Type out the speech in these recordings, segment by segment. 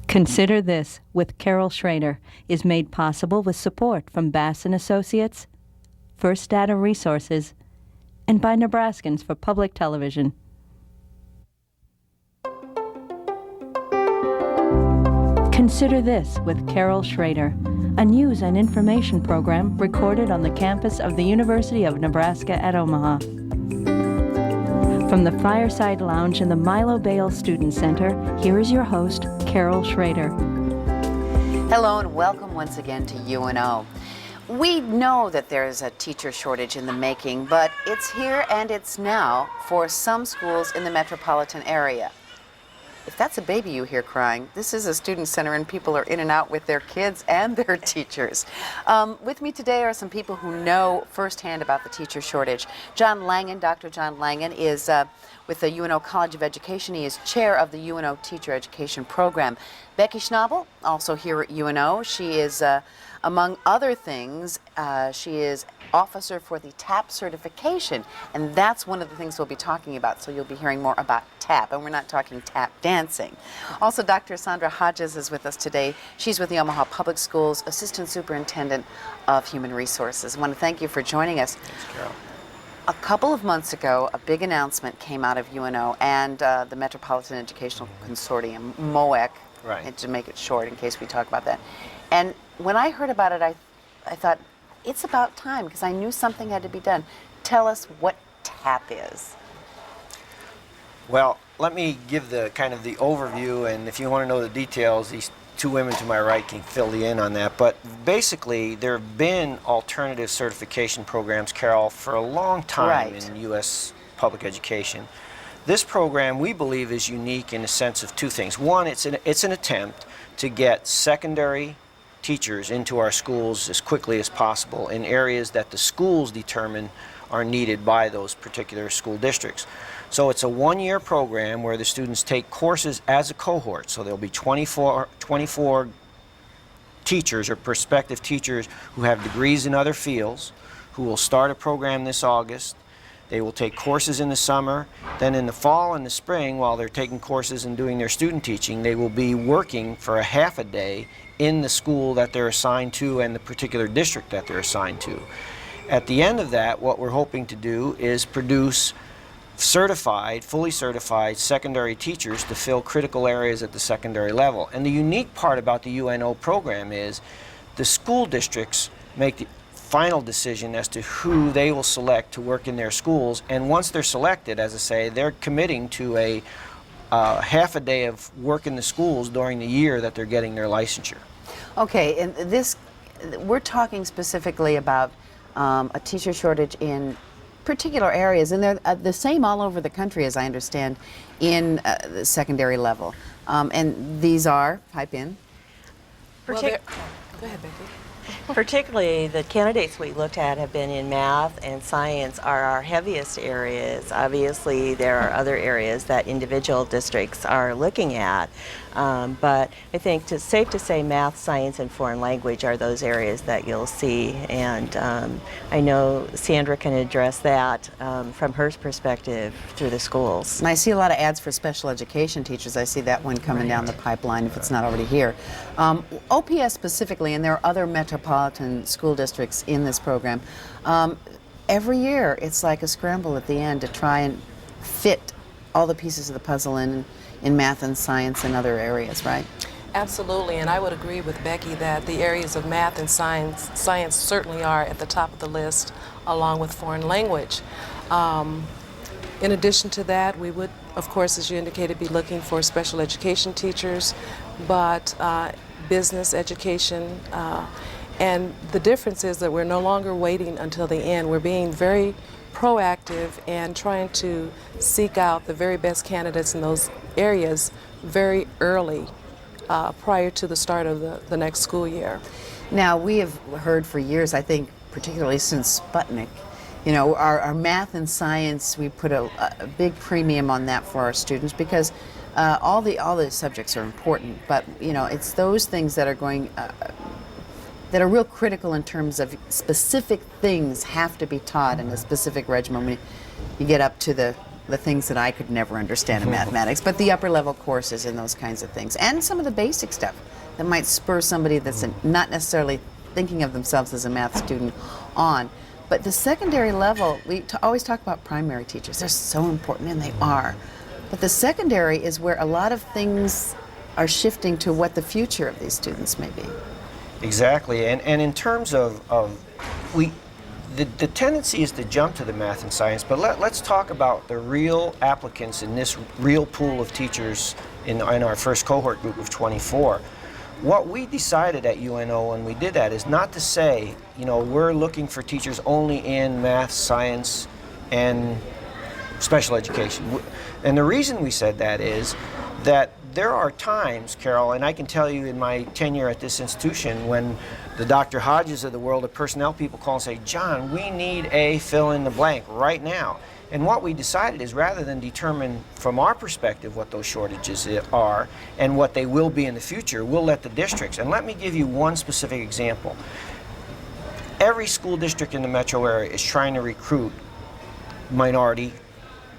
Consider This with Carol Schrader is made possible with support from Bass & Associates, First Data Resources, and by Nebraskans for Public Television. Consider This with Carol Schrader, a news and information program recorded on the campus of the University of Nebraska at Omaha. From the Fireside Lounge in the Milo Bale Student Center, here is your host, Carol Schrader. Hello and welcome once again to UNO. We know that there is a teacher shortage in the making, but it's here and it's now for some schools in the metropolitan area. If that's a baby you hear crying, this is a student center and people are in and out with their kids and their teachers. With me today are some people who know firsthand about the teacher shortage. John Langen, Dr. John Langen, is with the UNO College of Education. He is chair of the UNO Teacher Education Program. Becky Schnabel, also here at UNO. She is, among other things, she is officer for the TAP certification, and that's one of the things we'll be talking about, so you'll be hearing more about TAP, and we're not talking tap dancing. Also, Dr. Sandra Hodges is with us today. She's with the Omaha Public Schools, Assistant Superintendent of Human Resources. I want to thank you for joining us. Thanks, Carol. A couple of months ago, a big announcement came out of UNO and the Metropolitan Educational Consortium, MOEC, Right. to make it short in case we talk about that. And when I heard about it, I thought, it's about time, because I knew something had to be done. Tell us what TAP is. Well, let me give the kind of the overview, and if you want to know the details, these two women to my right can fill you in on that. But basically, there have been alternative certification programs, Carol, for a long time in U.S. public education. This program, we believe, is unique in the sense of two things. One, it's an attempt to get secondary teachers into our schools as quickly as possible in areas that the schools determine are needed by those particular school districts. So it's a one-year program where the students take courses as a cohort. So there'll be 24 teachers or prospective teachers who have degrees in other fields who will start a program this August. They will take courses in the summer. Then in the fall and the spring, while they're taking courses and doing their student teaching, they will be working for a half a day in the school that they're assigned to and the particular district that they're assigned to. At the end of that, what we're hoping to do is produce certified, fully certified secondary teachers to fill critical areas at the secondary level. And the unique part about the UNO program is the school districts make the final decision as to who they will select to work in their schools, and once they're selected, as I say, they're committing to a half a day of work in the schools during the year that they're getting their licensure. Okay, and this, we're talking specifically about a teacher shortage in particular areas, and they're the same all over the country, as I understand, in the secondary level. And these are, pipe in. Go ahead, Becky. Particularly, the candidates we looked at have been in math and science are our heaviest areas. Obviously, there are other areas that individual districts are looking at, but I think it's safe to say math, science, and foreign language are those areas that you'll see, and I know Sandra can address that from her perspective through the schools. And I see a lot of ads for special education teachers. I see that one coming down the pipeline if it's not already here. OPS specifically, and there are other metropolitan school districts in this program, every year it's like a scramble at the end to try and fit all the pieces of the puzzle in math and science and other areas, right? Absolutely, and I would agree with Becky that the areas of math and science certainly are at the top of the list, along with foreign language. In addition to that, we would, of course, as you indicated, be looking for special education teachers, but business education, and the difference is that we're no longer waiting until the end. We're being very proactive and trying to seek out the very best candidates in those areas very early, prior to the start of the next school year. Now, we have heard for years, I think, particularly since Sputnik, you know, our math and science, we put a big premium on that for our students because all the subjects are important, but you know, it's those things that are going that are real critical in terms of specific things have to be taught in a specific regimen when you get up to the the things that I could never understand in mathematics, but the upper level courses and those kinds of things, and some of the basic stuff that might spur somebody that's not necessarily thinking of themselves as a math student on. But the secondary level, we always talk about primary teachers. They're so important, and they are. But the secondary is where a lot of things are shifting to what the future of these students may be. Exactly, and in terms of the tendency is to jump to the math and science, but let's talk about the real applicants in this real pool of teachers in our first cohort group of 24. What we decided at UNO when we did that is not to say, you know, we're looking for teachers only in math, science, and special education. And the reason we said that is that there are times, Carol, and I can tell you in my tenure at this institution, when the Dr. Hodges of the world of personnel people call and say, John, we need a fill in the blank right now. And what we decided is, rather than determine from our perspective what those shortages are and what they will be in the future, we'll let the districts. And let me give you one specific example. Every school district in the metro area is trying to recruit minority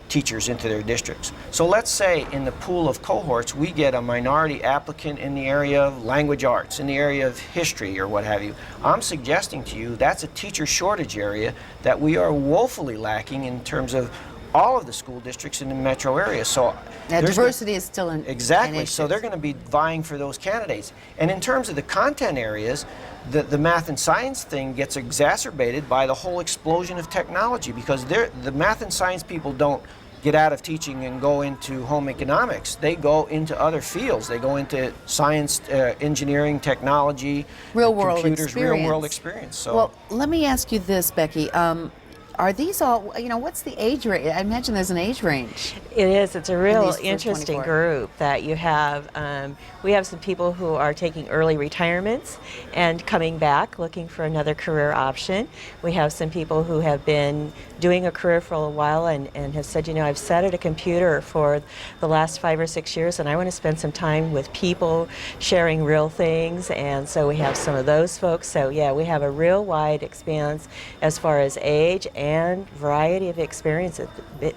teachers into their districts. So let's say in the pool of cohorts we get a minority applicant in the area of language arts, in the area of history or what have you. I'm suggesting to you that's a teacher shortage area that we are woefully lacking in terms of all of the school districts in the metro area. So now, diversity is still an exactly. An so they're going to be vying for those candidates. And in terms of the content areas, the math and science thing gets exacerbated by the whole explosion of technology, because the math and science people don't get out of teaching and go into home economics. They go into other fields. They go into science, engineering, technology, computers, real world experience. So, well, let me ask you this, Becky. Are these all, you know, what's the age range? I imagine there's an age range. It is. It's a real these first interesting 24. group that you have. We have some people who are taking early retirements and coming back looking for another career option. We have some people who have been doing a career for a while and have said, you know, I've sat at a computer for the last 5 or 6 years and I want to spend some time with people sharing real things. And so we have some of those folks. So yeah, we have a real wide expanse as far as age and variety of experiences.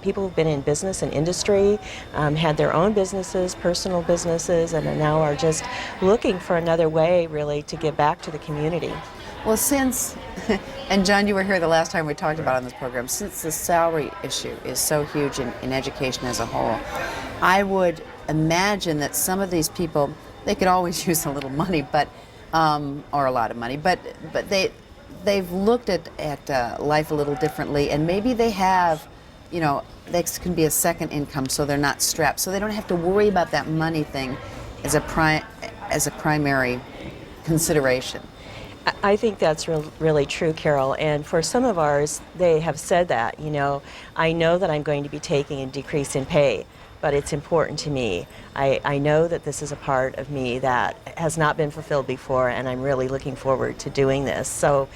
People who've been in business and industry, had their own businesses, personal businesses, and now are just looking for another way really to give back to the community. Well, since, and John, you were here the last time we talked about on this program, since the salary issue is so huge in education as a whole, I would imagine that some of these people, they could always use a little money, but or a lot of money, but they've looked at life a little differently, and maybe they have, you know, this can be a second income, so they're not strapped, so they don't have to worry about that money thing as a primary consideration. I think that's really true, Carol. And for some of ours, they have said that, you know, I know that I'm going to be taking a decrease in pay, but it's important to me. I know that this is a part of me that has not been fulfilled before, and I'm really looking forward to doing this. So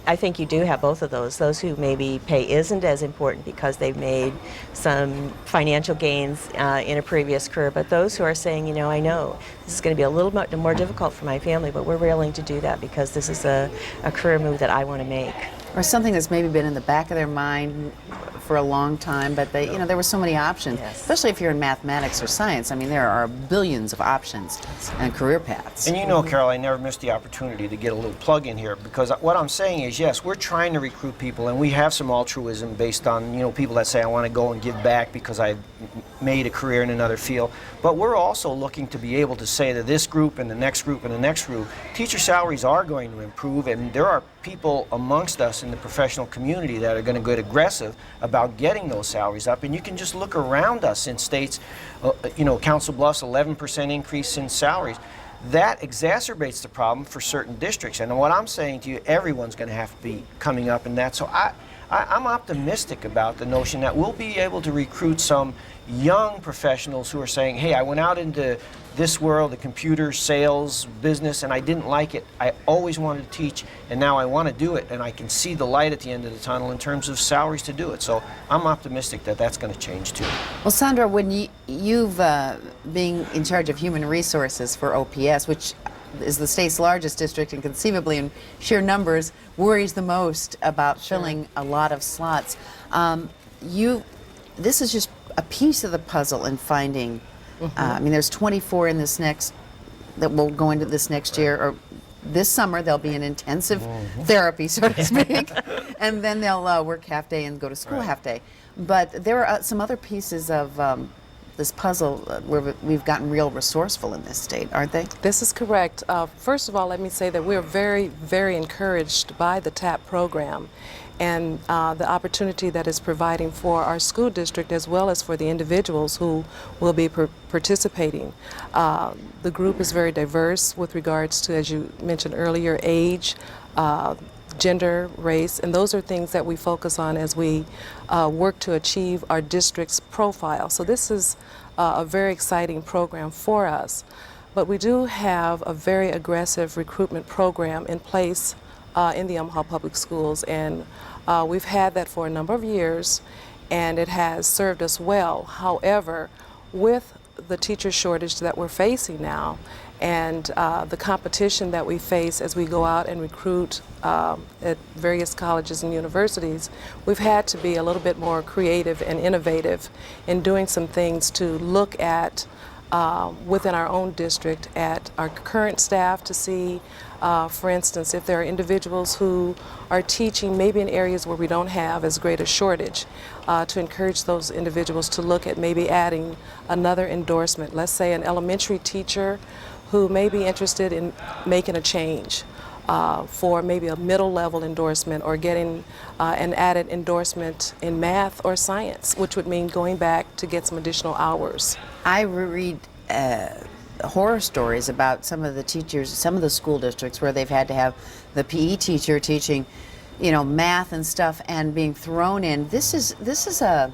I think you do have both of those. Those who maybe pay isn't as important because they've made some financial gains in a previous career, but those who are saying, you know, I know this is going to be a little bit more difficult for my family, but we're willing to do that because this is a career move that I want to make. Or something that's maybe been in the back of their mind for a long time, but they, you know, there were so many options, Yes. especially if you're in mathematics or science. I mean, there are billions of options and career paths. and you know, Carol, I never missed the opportunity to get a little plug in here, because what I'm saying is, yes, we're trying to recruit people, and we have some altruism based on, you know, people that say, I want to go and give back because I've made a career in another field. But we're also looking to be able to say to this group and the next group and the next group, teacher salaries are going to improve, and there are people amongst us in the professional community that are going to get aggressive about getting those salaries up. And you can just look around us in states, you know, Council Bluffs, 11% increase in salaries. That exacerbates the problem for certain districts. And what I'm saying to you, everyone's going to have to be coming up in that. So I'm optimistic about the notion that we'll be able to recruit some young professionals who are saying, hey, I went out into this world, the computer sales business, and I didn't like it. I always wanted to teach, and now I want to do it, and I can see the light at the end of the tunnel in terms of salaries to do it. So I'm optimistic that that's going to change too. Well, Sandra, when you've being in charge of human resources for OPS, which is the state's largest district and conceivably in sheer numbers worries the most about filling a lot of slots, this is just a piece of the puzzle in finding. I mean, there's 24 in this next that will go into this next year, or this summer they'll be in intensive therapy, so to speak, and then they'll work half day and go to school half day. But there are some other pieces of this puzzle where we've gotten real resourceful in this state, aren't they? This is correct. First of all, let me say that we're very, very encouraged by the TAP program and the opportunity that it's providing for our school district as well as for the individuals who will be participating. The group is very diverse with regards to, as you mentioned earlier, age, gender, race, and those are things that we focus on as we work to achieve our district's profile. So this is a very exciting program for us. But we do have a very aggressive recruitment program in place in the Omaha Public Schools, and we've had that for a number of years, and it has served us well. However, with the teacher shortage that we're facing now, and the competition that we face as we go out and recruit at various colleges and universities, we've had to be a little bit more creative and innovative in doing some things to look at within our own district at our current staff to see, for instance, if there are individuals who are teaching maybe in areas where we don't have as great a shortage, to encourage those individuals to look at maybe adding another endorsement. Let's say an elementary teacher who may be interested in making a change for maybe a middle level endorsement, or getting an added endorsement in math or science, which would mean going back to get some additional hours. I read horror stories about some of the teachers, some of the school districts where they've had to have the PE teacher teaching, you know, math and stuff, and being thrown in. This is a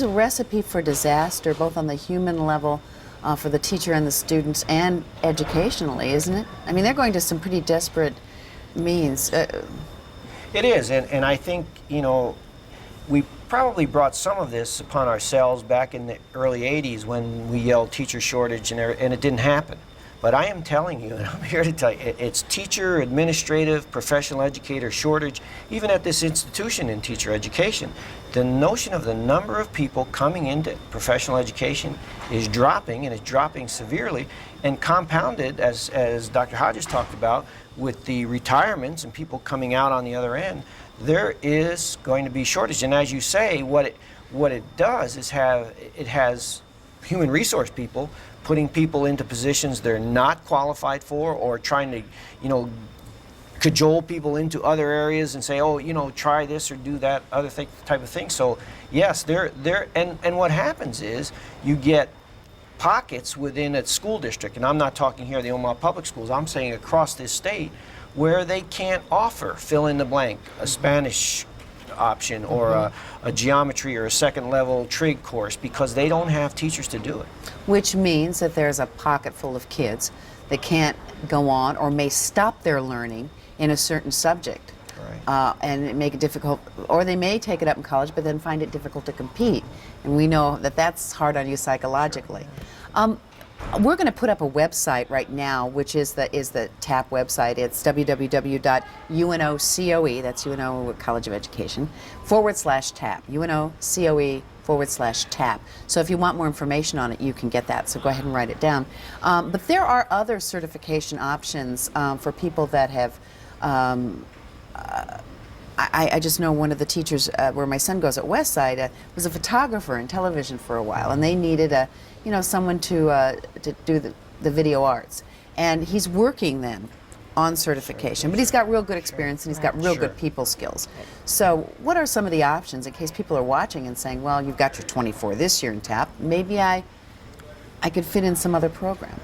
recipe for disaster, both on the human level, for the teacher and the students, and educationally, isn't it? I mean, they're going to some pretty desperate means. It is, and I think, you know, we probably brought some of this upon ourselves back in the early 80s when we yelled teacher shortage and it didn't happen. But I am telling you, and I'm here to tell you, it's teacher, administrative, professional educator shortage, even at this institution in teacher education. The notion of the number of people coming into professional education is dropping, and it's dropping severely, and compounded, as Dr. Hodges talked about, with the retirements and people coming out on the other end. There is going to be shortage, and as you say, what it does is it has human resource people putting people into positions they're not qualified for, or trying to, you know, cajole people into other areas and say, oh, you know, try this or do that other type of thing. So yes, and what happens is you get pockets within a school district, and I'm not talking here the Omaha Public Schools, I'm saying across this state, where they can't offer fill in the blank, a Spanish option, or a geometry or a second level trig course, because they don't have teachers to do it. Which means that there's a pocket full of kids that can't go on or may stop their learning in a certain subject. Right. And it make it difficult, or they may take it up in college but then find it difficult to compete. And we know that that's hard on you psychologically. We're going to put up a website right now, which is the TAP website. It's www.unocoe, that's UNO College of Education, /TAP, UNOCOE/TAP. So if you want more information on it, you can get that. So go ahead and write it down. But there are other certification options for people that have. I just know one of the teachers where my son goes at Westside was a photographer in television for a while, and they needed someone to do the video arts, and he's working then on certification. But he's got real good experience, and he's got real good people skills. So what are some of the options in case people are watching and saying, well, you've got your 24 this year in TAP, maybe I could fit in some other program?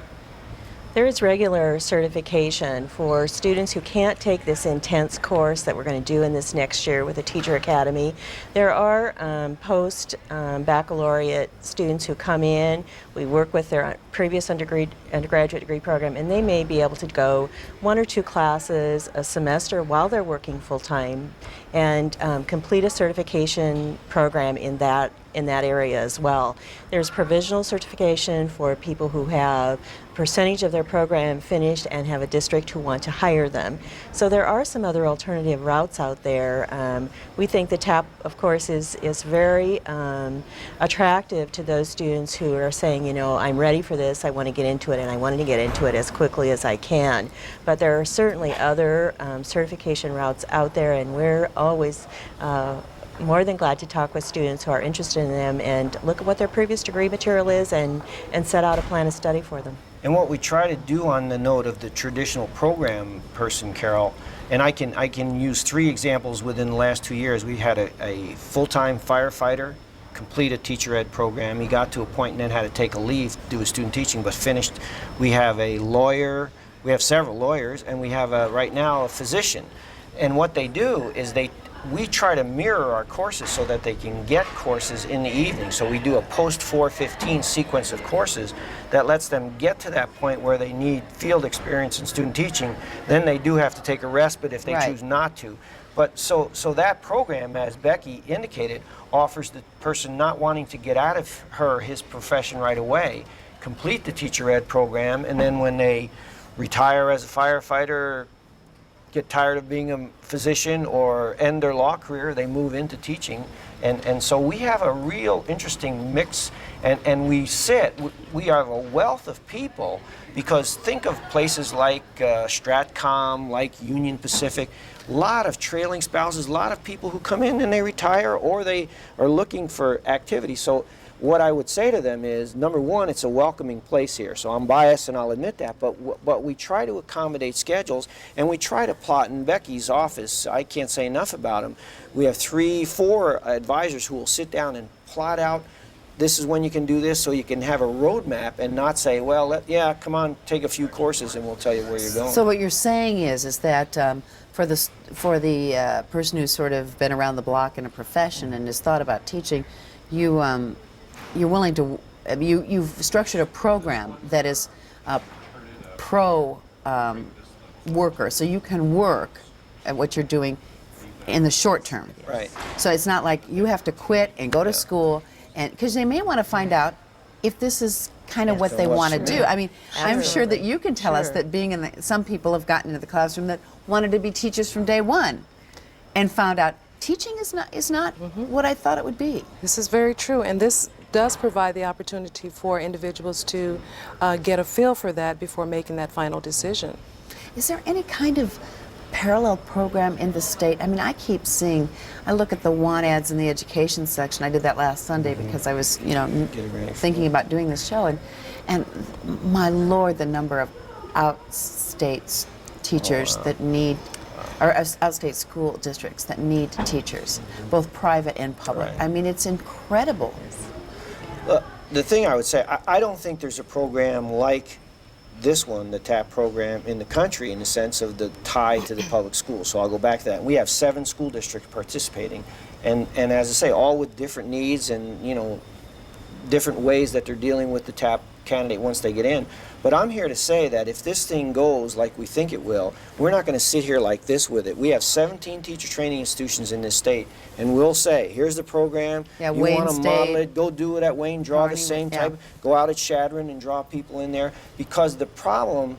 There is regular certification for students who can't take this intense course that we're going to do in this next year with the Teacher Academy. There are post-baccalaureate students who come in. We work with their previous undergraduate degree program, and they may be able to go 1 or 2 classes a semester while they're working full-time and complete a certification program in that in that area as well. There's provisional certification for people who have percentage of their program finished and have a district who want to hire them. So there are some other alternative routes out there. We think the TAP, of course, is very attractive to those students who are saying, you know, I'm ready for this, I want to get into it, and I want to get into it as quickly as I can. But there are certainly other certification routes out there, and we're always more than glad to talk with students who are interested in them and look at what their previous degree material is and set out a plan of study for them. And what we try to do on the note of the traditional program person, Carol, and I can use 3 examples within the last 2 years. We had a full-time firefighter complete a teacher ed program. He got to a point and then had to take a leave to do his student teaching, but finished. We have a lawyer, we have several lawyers, and we have right now a physician. And what they do is we try to mirror our courses so that they can get courses in the evening. So we do a post 4:15 sequence of courses that lets them get to that point where they need field experience in student teaching. Then they do have to take a respite if they choose not to. But so that program, as Becky indicated, offers the person not wanting to get out of his profession right away, complete the teacher ed program, and then when they retire as a firefighter, get tired of being a physician, or end their law career, they move into teaching. And so we have a real interesting mix, and we have a wealth of people, because think of places like Stratcom, like Union Pacific, a lot of trailing spouses, a lot of people who come in and they retire, or they are looking for activity. So what I would say to them is, number one, it's a welcoming place here. So I'm biased and I'll admit that, but we try to accommodate schedules, and we try to plot in Becky's office. I can't say enough about them. We have 3, 4 advisors who will sit down and plot out, this is when you can do this, so you can have a roadmap and not say, well, yeah, come on, take a few courses and we'll tell you where you're going. So what you're saying is that for the person who's sort of been around the block in a profession and has thought about teaching, you're willing to, you've structured a program that is pro worker, so you can work at what you're doing in the short term. Right. So it's not like you have to quit and go to school, and because they may want to find out if this is kind of what they want to do. I mean, I'm sure that you can tell us that being in some people have gotten into the classroom that wanted to be teachers from day one and found out teaching is not what I thought it would be. This is very true, and this does provide the opportunity for individuals to get a feel for that before making that final decision. Is there any kind of parallel program in the state? I mean, I keep seeing, I look at the want ads in the education section. I did that last Sunday because I was, thinking about doing this show, and my Lord, the number of outstate teachers that need, or outstate school districts that need teachers, both private and public. Right. I mean, it's incredible. The thing I would say, I don't think there's a program like this one, the TAP program, in the country in the sense of the tie to the public schools. So I'll go back to that. We have 7 school districts participating, and as I say, all with different needs and different ways that they're dealing with the TAP candidate once they get in. But I'm here to say that if this thing goes like we think it will, we're not going to sit here like this with it. We have 17 teacher training institutions in this state, and we'll say, here's the program, you want to model it, go do it at Wayne, draw the same type, go out at Chadron and draw people in there, because the problem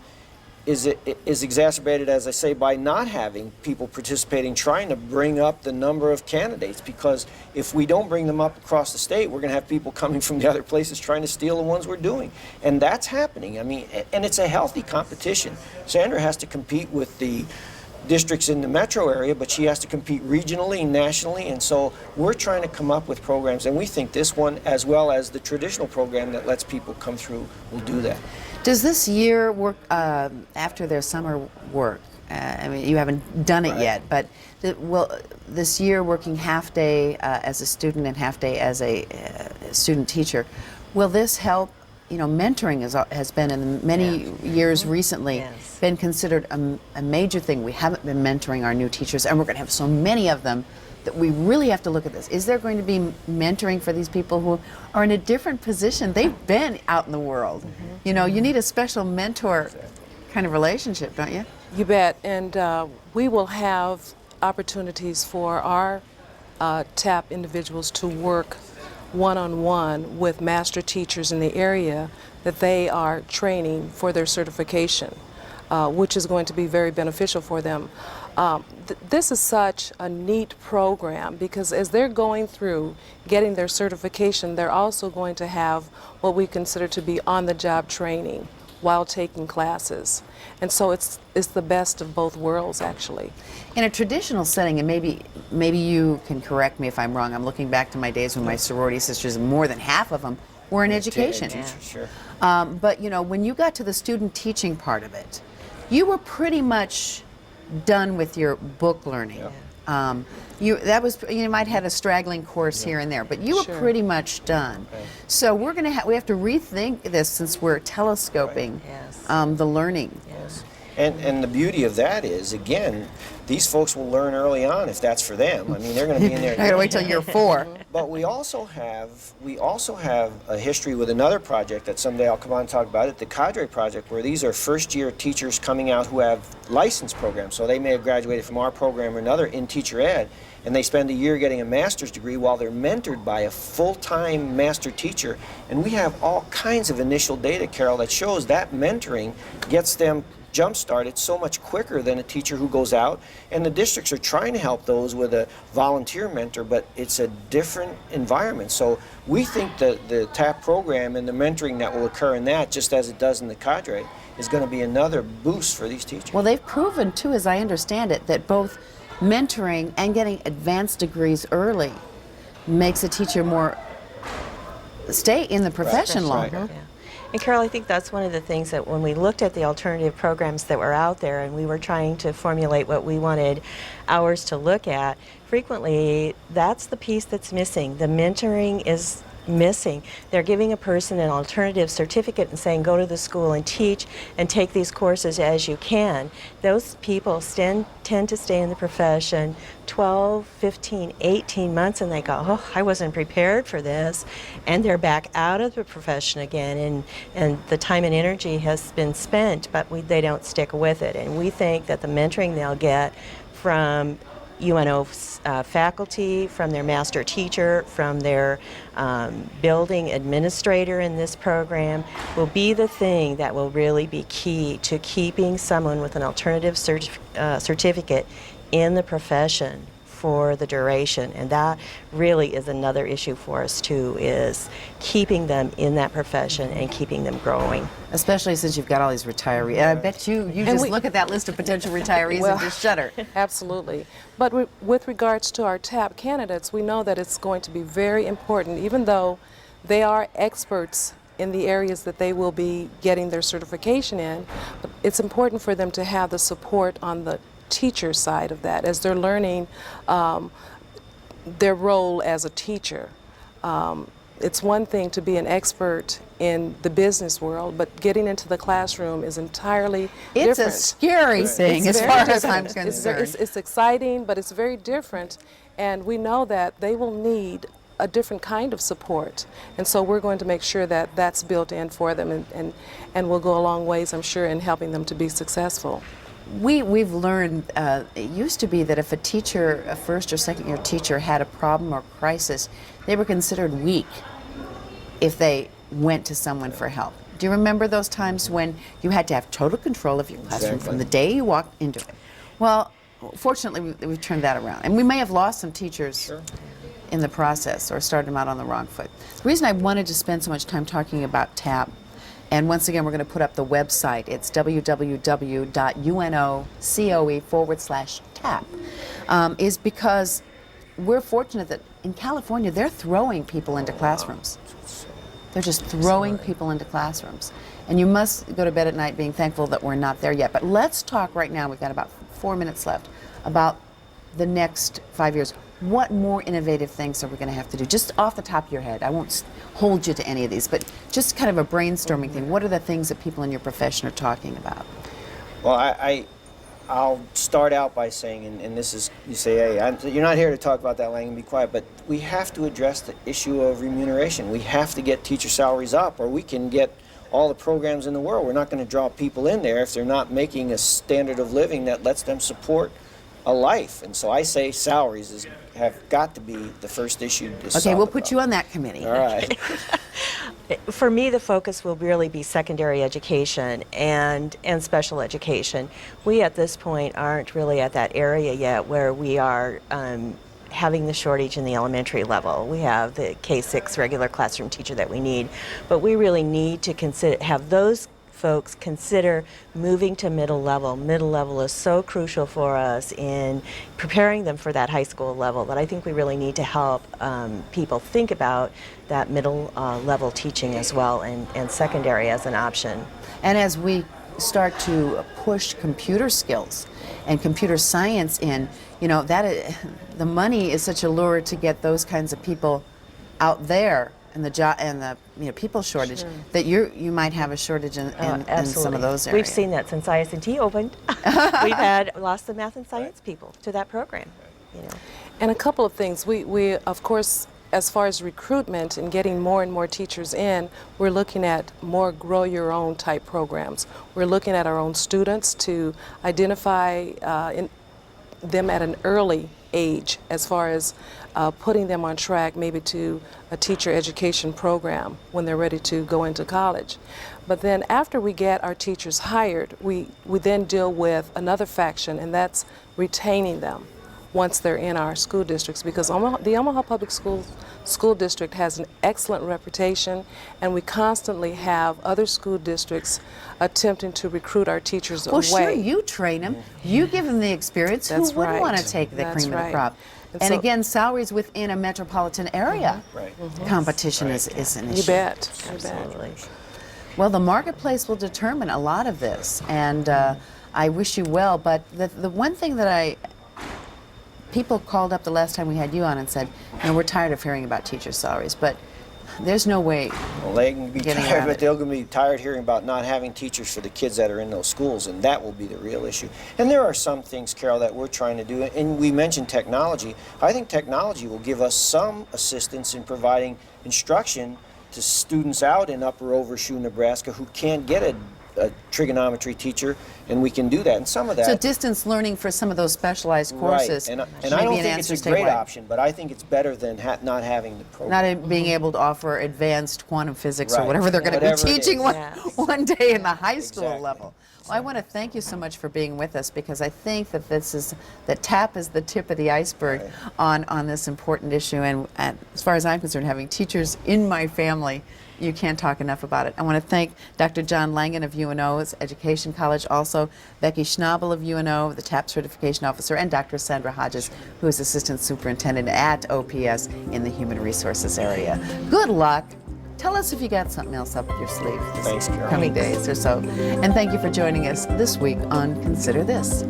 is exacerbated, as I say, by not having people participating, trying to bring up the number of candidates, because if we don't bring them up across the state, we're going to have people coming from the other places trying to steal the ones we're doing. And that's happening. I mean, and it's a healthy competition. Sandra has to compete with the districts in the metro area, but she has to compete regionally and nationally, and so we're trying to come up with programs, and we think this one, as well as the traditional program that lets people come through, will do that. Does this year work after their summer work? I mean, you haven't done it yet, but will this year working half day as a student and half day as a student teacher, will this help? Mentoring has been in many years recently been considered a major thing. We haven't been mentoring our new teachers, and we're going to have so many of them that we really have to look at this. Is there going to be mentoring for these people who are in a different position? They've been out in the world. You need a special mentor kind of relationship, don't you? You bet, and we will have opportunities for our TAP individuals to work one-on-one with master teachers in the area that they are training for their certification, which is going to be very beneficial for them. This is such a neat program because as they're going through getting their certification, they're also going to have what we consider to be on-the-job training while taking classes. And so it's the best of both worlds, actually. In a traditional setting, and maybe you can correct me if I'm wrong, I'm looking back to my days when my sorority sisters, more than half of them were in education. Sure. But you know, when you got to the student teaching part of it, you were pretty much done with your book learning. Yeah. You might have had a straggling course here and there, but you were Sure. pretty much done. Okay. So we have to rethink this since we're telescoping Yes. the learning. Yes. And the beauty of that is, again, these folks will learn early on if that's for them. I mean, they're going to be in there. I gotta wait till year 4. But we also have a history with another project that someday I'll come on and talk about it, the Cadre Project, where these are first-year teachers coming out who have license programs. So they may have graduated from our program or another in teacher ed, and they spend a year getting a master's degree while they're mentored by a full-time master teacher. And we have all kinds of initial data, Carol, that shows that mentoring gets them jump-started so much quicker than a teacher who goes out. And the districts are trying to help those with a volunteer mentor, but it's a different environment. So we think that the TAP program and the mentoring that will occur in that, just as it does in the Cadre, is going to be another boost for these teachers. Well, they've proven too, as I understand it, that both mentoring and getting advanced degrees early makes a teacher more stay in the profession Right. longer. Yeah. And Carol, I think that's one of the things that when we looked at the alternative programs that were out there and we were trying to formulate what we wanted ours to look at, frequently that's the piece that's missing. The mentoring is missing. They're giving a person an alternative certificate and saying go to the school and teach and take these courses as you can. Those people tend to stay in the profession 12, 15, 18 months and they go, oh, I wasn't prepared for this, and they're back out of the profession again, and the time and energy has been spent, but they don't stick with it. And we think that the mentoring they'll get from UNO faculty, from their master teacher, from their building administrator in this program will be the thing that will really be key to keeping someone with an alternative certificate in the profession for the duration. And that really is another issue for us too, is keeping them in that profession and keeping them growing. Especially since you've got all these retirees. And I bet you just look at that list of potential retirees Well, and just shudder. Absolutely. But with regards to our TAP candidates, we know that it's going to be very important, even though they are experts in the areas that they will be getting their certification in. It's important for them to have the support on the teacher side of that as they're learning their role as a teacher. It's one thing to be an expert in the business world, but getting into the classroom is entirely It's different. a scary thing It's as very far as I'm different. concerned. It's exciting, but it's very different, and we know that they will need a different kind of support, and so we're going to make sure that that's built in for them, and will go a long ways, I'm sure, in helping them to be successful. We've learned, it used to be that if a teacher, a first or second year teacher had a problem or crisis, they were considered weak if they went to someone for help. Do you remember those times when you had to have total control of your classroom from the day you walked into it? Well, fortunately, we've turned that around. And we may have lost some teachers in the process or started them out on the wrong foot. The reason I wanted to spend so much time talking about TAP, and once again, we're going to put up the website. It's www.unocoe/TAP, is because we're fortunate that in California, they're throwing people into classrooms. They're just throwing people into classrooms. And you must go to bed at night being thankful that we're not there yet. But let's talk right now, we've got about 4 minutes left, about the next 5 years. What more innovative things are we going to have to do? Just off the top of your head, I won't hold you to any of these, but just kind of a brainstorming thing. What are the things that people in your profession are talking about? Well, I'll start out by saying, and this is, you say, hey, you're not here to talk about that, Lang, and be quiet, but we have to address the issue of remuneration. We have to get teacher salaries up, or we can get all the programs in the world. We're not going to draw people in there if they're not making a standard of living that lets them support a life. And so I say salaries have got to be the first issue to solve. Okay, we'll put you on that committee. All right. For me, the focus will really be secondary education and special education. We at this point aren't really at that area yet where we are having the shortage in the elementary level. We have the K-6 regular classroom teacher that we need, but we really need to have those folks consider moving to middle level. Middle level is so crucial for us in preparing them for that high school level that I think we really need to help people think about that middle level teaching as well, and secondary as an option. And as we start to push computer skills and computer science in, you know, the money is such a lure to get those kinds of people out there, and the job and the people shortage, Sure. that you might have a shortage in some of those areas. We've seen that since IS&T opened. We've had lots of math and science people to that program. And a couple of things. We of course, as far as recruitment and getting more and more teachers in, we're looking at more grow your own type programs. We're looking at our own students to identify them at an early age as far as putting them on track maybe to a teacher education program when they're ready to go into college. But then after we get our teachers hired, we then deal with another faction, and that's retaining them once they're in our school districts, because the Omaha Public School District has an excellent reputation, and we constantly have other school districts attempting to recruit our teachers away. Well, sure, you train them, you give them the experience. That's Who wouldn't right. want to take the That's cream of the right. crop? And And so- again, salaries within a metropolitan area. Right. Competition is an issue. You bet. You bet. Absolutely. Well, the marketplace will determine a lot of this, and I wish you well. But the one thing that people called up the last time we had you on and said, we're tired of hearing about teacher salaries, but there's no way. Well, they can be Getting tired, around but it. they're going to be tired hearing about not having teachers for the kids that are in those schools, and that will be the real issue. And there are some things, Carol, that we're trying to do, and we mentioned technology. I think technology will give us some assistance in providing instruction to students out in Upper Overshoe, Nebraska, who can't get a trigonometry teacher, and we can do that. And some of that. So distance learning for some of those specialized courses. Right, and may I be don't an think it's answer a great statewide. option, but I think it's better than not having the program. Not in being able to offer advanced quantum physics or Right. whatever they're going to be Whatever it teaching is. one day in the high school Exactly. level. Well, I want to thank you so much for being with us, because I think that that TAP is the tip of the iceberg on this important issue. And as far as I'm concerned, having teachers in my family, you can't talk enough about it. I want to thank Dr. John Langen of UNO's Education College, also Becky Schnabel of UNO, the TAP Certification Officer, and Dr. Sandra Hodges, who is Assistant Superintendent at OPS in the Human Resources area. Good luck. Tell us if you got something else up your sleeve this Thanks, Carol. coming days or so. And thank you for joining us this week on Consider This.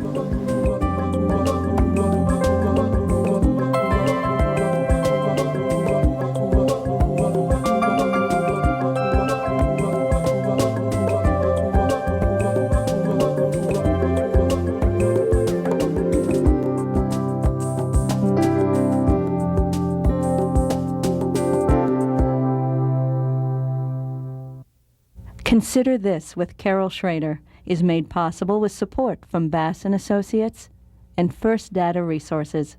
Consider This with Carol Schrader is made possible with support from Bass & Associates and First Data Resources.